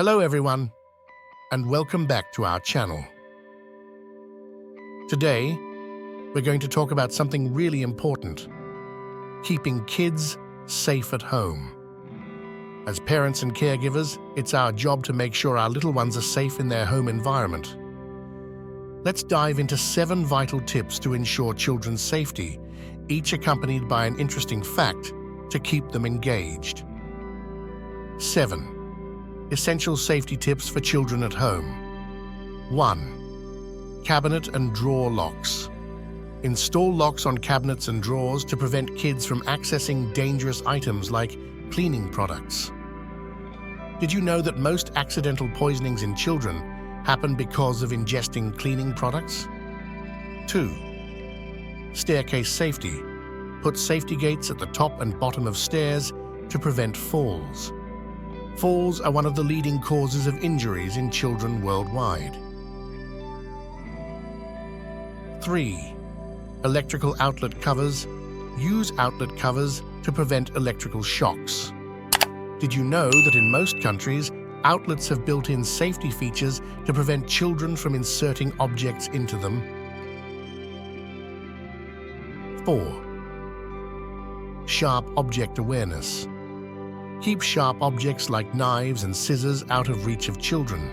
Hello everyone, and welcome back to our channel. Today, we're going to talk about something really important: keeping kids safe at home. As parents and caregivers, it's our job to make sure our little ones are safe in their home environment. Let's dive into 7 vital tips to ensure children's safety, each accompanied by an interesting fact to keep them engaged. 7. Essential safety tips for children at home. 1. Cabinet and drawer locks. Install locks on cabinets and drawers to prevent kids from accessing dangerous items like cleaning products. Did you know that most accidental poisonings in children happen because of ingesting cleaning products? 2. Staircase safety. Put safety gates at the top and bottom of stairs to prevent falls. Falls are one of the leading causes of injuries in children worldwide. 3. Electrical outlet covers. Use outlet covers to prevent electrical shocks. Did you know that in most countries, outlets have built-in safety features to prevent children from inserting objects into them? 4. Sharp object awareness. Keep sharp objects like knives and scissors out of reach of children.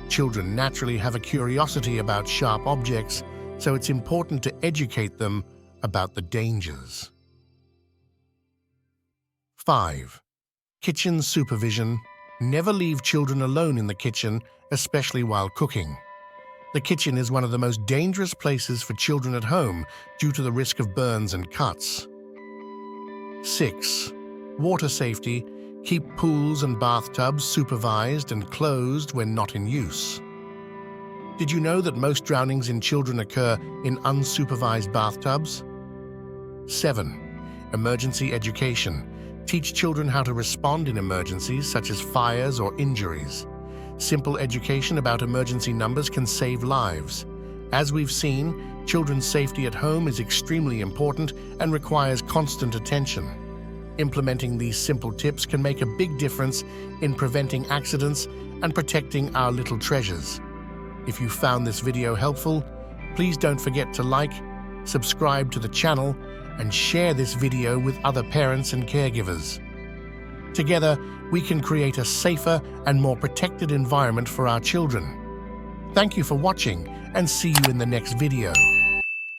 Children naturally have a curiosity about sharp objects, so it's important to educate them about the dangers. 5. Kitchen supervision. Never leave children alone in the kitchen, especially while cooking. The kitchen is one of the most dangerous places for children at home due to the risk of burns and cuts. 6. Water safety. Keep pools and bathtubs supervised and closed when not in use. Did you know that most drownings in children occur in unsupervised bathtubs? 7. Emergency education. Teach children how to respond in emergencies such as fires or injuries. Simple education about emergency numbers can save lives. As we've seen, children's safety at home is extremely important and requires constant attention. Implementing these simple tips can make a big difference in preventing accidents and protecting our little treasures. If you found this video helpful, please don't forget to like, subscribe to the channel, and share this video with other parents and caregivers. Together, we can create a safer and more protected environment for our children. Thank you for watching, and see you in the next video.